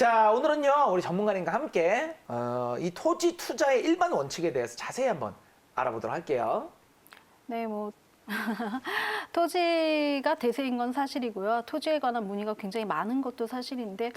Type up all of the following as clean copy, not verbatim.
자, 오늘은요, 우리 전문가님과 함께 이 토지 투자의 일반 원칙에 대해서 자세히 한번 알아보도록 할게요. 네, 뭐 토지가 대세인 건 사실이고요. 토지에 관한 문의가 굉장히 많은 것도 사실인데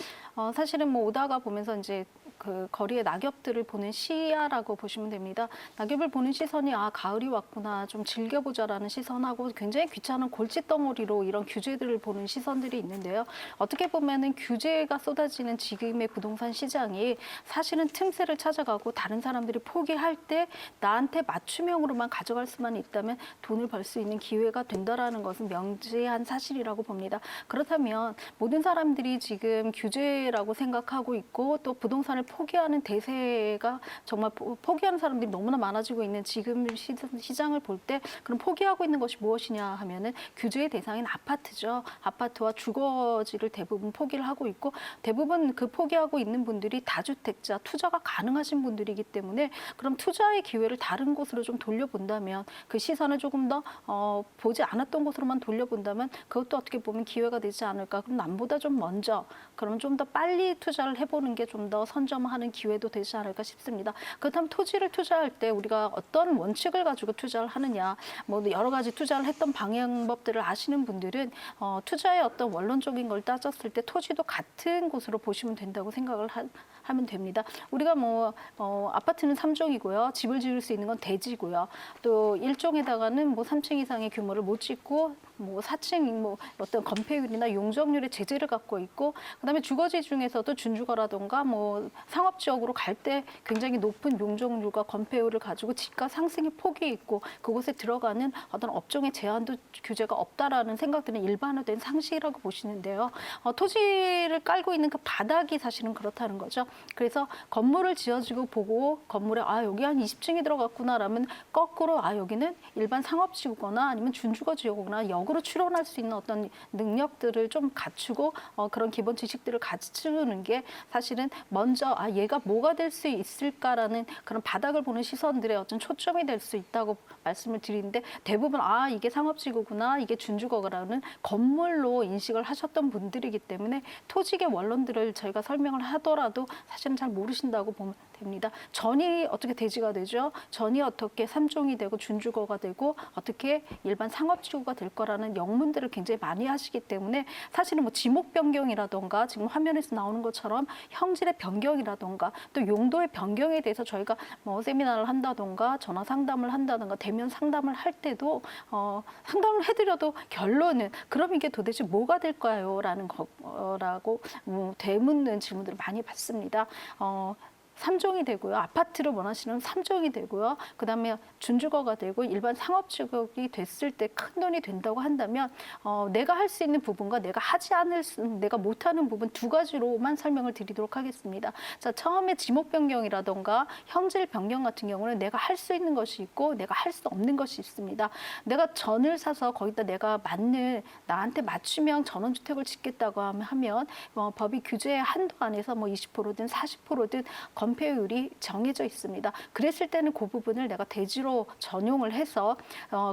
사실은 뭐 오다가 보면서 이제 그 거리의 낙엽들을 보는 시야라고 보시면 됩니다. 낙엽을 보는 시선이 가을이 왔구나, 좀 즐겨보자라는 시선하고 굉장히 귀찮은 골칫덩어리로 이런 규제들을 보는 시선들이 있는데요. 어떻게 보면은 규제가 쏟아지는 지금의 부동산 시장이 사실은 틈새를 찾아가고 다른 사람들이 포기할 때 나한테 맞춤형으로만 가져갈 수만 있다면 돈을 벌 수 있는 기회가 된다라는 것은 명지한 사실이라고 봅니다. 그렇다면 모든 사람들이 지금 규제라고 생각하고 있고 또 부동산을 포기하는 대세가 정말 포기하는 사람들이 너무나 많아지고 있는 지금 시장을 볼 때 그럼 포기하고 있는 것이 무엇이냐 하면은 규제의 대상인 아파트죠. 아파트와 주거지를 대부분 포기를 하고 있고 대부분 그 포기하고 있는 분들이 다주택자, 투자가 가능하신 분들이기 때문에 그럼 투자의 기회를 다른 곳으로 좀 돌려본다면 그 시선을 조금 더 보지 않았던 곳으로만 돌려본다면 그것도 어떻게 보면 기회가 되지 않을까. 그럼 남보다 좀 먼저, 그러면 좀 더 빨리 투자를 해보는 게 좀 더 선점하는 기회도 되지 않을까 싶습니다. 그렇다면 토지를 투자할 때 우리가 어떤 원칙을 가지고 투자를 하느냐, 뭐 여러 가지 투자를 했던 방향법들을 아시는 분들은 투자의 어떤 원론적인 걸 따졌을 때 토지도 같은 곳으로 보시면 된다고 생각을 하면 됩니다. 우리가 아파트는 3종이고요. 집을 지을 수 있는 건 대지고요. 또 1종에다가는 뭐 3층 이상의 규모를 못 짓고 뭐 4층 어떤 건폐율이나 용적률의 제재를 갖고 있고 그다음에 주거지 중에서도 준주거라던가 뭐 상업지역으로 갈 때 굉장히 높은 용적률과 건폐율을 가지고 집가 상승의 폭이 있고 그곳에 들어가는 어떤 업종의 제한도 규제가 없다라는 생각들은 일반화된 상식이라고 보시는데요. 토지를 깔고 있는 그 바닥이 사실은 그렇다는 거죠. 그래서 건물을 지어지고 보고 건물에 여기 한 20층이 들어갔구나라면 거꾸로 여기는 일반 상업지구거나 아니면 준주거 지역이거나 역으로 추론할 수 있는 어떤 능력들을 좀 갖추고 그런 기본 지식들을 갖추는 게 사실은 먼저 얘가 뭐가 될 수 있을까라는 그런 바닥을 보는 시선들의 어떤 초점이 될 수 있다고 말씀을 드리는데 대부분 이게 상업지구구나 이게 준주거라는 건물로 인식을 하셨던 분들이기 때문에 토지의 원론들을 저희가 설명을 하더라도 사실은 잘 모르신다고 보면 됩니다. 전이 어떻게 대지가 되죠? 전이 어떻게 3종이 되고 준주거가 되고 어떻게 일반 상업지구가 될 거라는 영문들을 굉장히 많이 하시기 때문에 사실은 뭐 지목 변경이라던가 지금 화면에서 나오는 것처럼 형질의 변경이라던가 또 용도의 변경에 대해서 저희가 뭐 세미나를 한다던가 전화 상담을 한다던가 대면 상담을 할 때도 상담을 해드려도 결론은 그럼 이게 도대체 뭐가 될까요? 라는 거라고 되묻는 질문들을 많이 받습니다. 3종이 되고요. 아파트를 원하시는 3종이 되고요. 그다음에 준주거가 되고 일반 상업지역이 됐을 때 큰 돈이 된다고 한다면 내가 할 수 있는 부분과 내가 못하는 부분 두 가지로만 설명을 드리도록 하겠습니다. 자, 처음에 지목 변경이라던가 형질 변경 같은 경우는 내가 할 수 있는 것이 있고 내가 할 수 없는 것이 있습니다. 내가 전을 사서 거기다 내가 나한테 맞춤형 전원주택을 짓겠다고 하면 법이 규제의 한도 안에서 뭐 20%든 40%든 건폐율이 정해져 있습니다. 그랬을 때는 그 부분을 내가 대지로 전용을 해서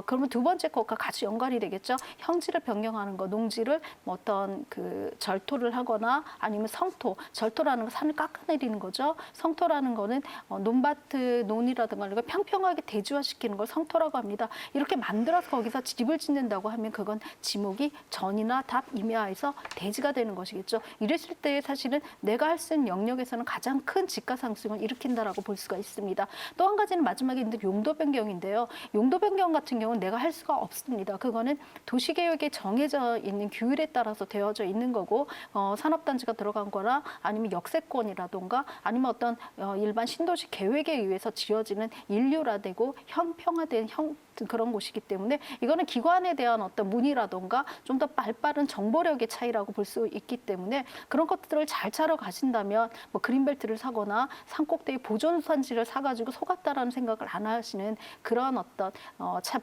그러면 두 번째 것과 같이 연관이 되겠죠. 형질을 변경하는 거, 농지를 어떤 그 절토를 하거나 아니면 성토, 절토라는 거 산을 깎아내리는 거죠. 성토라는 거는 논밭, 논이라든가 이런 걸 평평하게 대지화시키는 걸 성토라고 합니다. 이렇게 만들어서 거기서 집을 짓는다고 하면 그건 지목이 전이나 답, 임야에서 대지가 되는 것이겠죠. 이랬을 때 사실은 내가 할 수 있는 영역에서는 가장 큰 집가 상승을 일으킨다라고 볼 수가 있습니다. 또 한 가지는 마지막에 있는 용도 변경인데요. 용도 변경 같은 경우는 내가 할 수가 없습니다. 그거는 도시계획에 정해져 있는 규율에 따라서 되어져 있는 거고 산업단지가 들어간 거나 아니면 역세권이라던가 아니면 어떤 일반 신도시 계획에 의해서 지어지는 인류화되고 형평화된 그런 곳이기 때문에 이거는 기관에 대한 어떤 문의라던가 좀 더 발빠른 정보력의 차이라고 볼 수 있기 때문에 그런 것들을 잘 차려 가신다면 뭐 그린벨트를 사거나 산꼭대기 보존산지를 사가지고 속았다라는 생각을 안 하시는 그런 어떤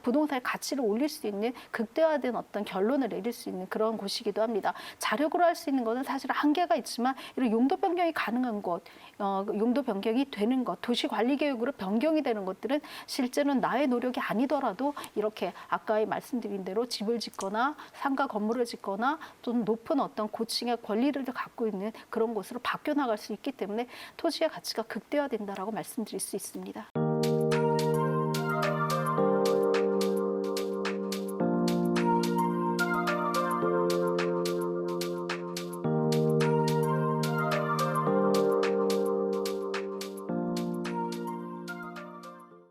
부동산의 가치를 올릴 수 있는 극대화된 어떤 결론을 내릴 수 있는 그런 곳이기도 합니다. 자력으로 할 수 있는 것은 사실 한계가 있지만 이런 용도 변경이 가능한 곳, 용도 변경이 되는 것, 도시 관리 계획으로 변경이 되는 것들은 실제는 나의 노력이 아니더라도 이렇게 아까 말씀드린 대로 집을 짓거나 상가 건물을 짓거나 또는 높은 어떤 고층의 권리를 갖고 있는 그런 곳으로 바뀌어 나갈 수 있기 때문에 토지의 가치가 극대화된다라고 말씀드릴 수 있습니다.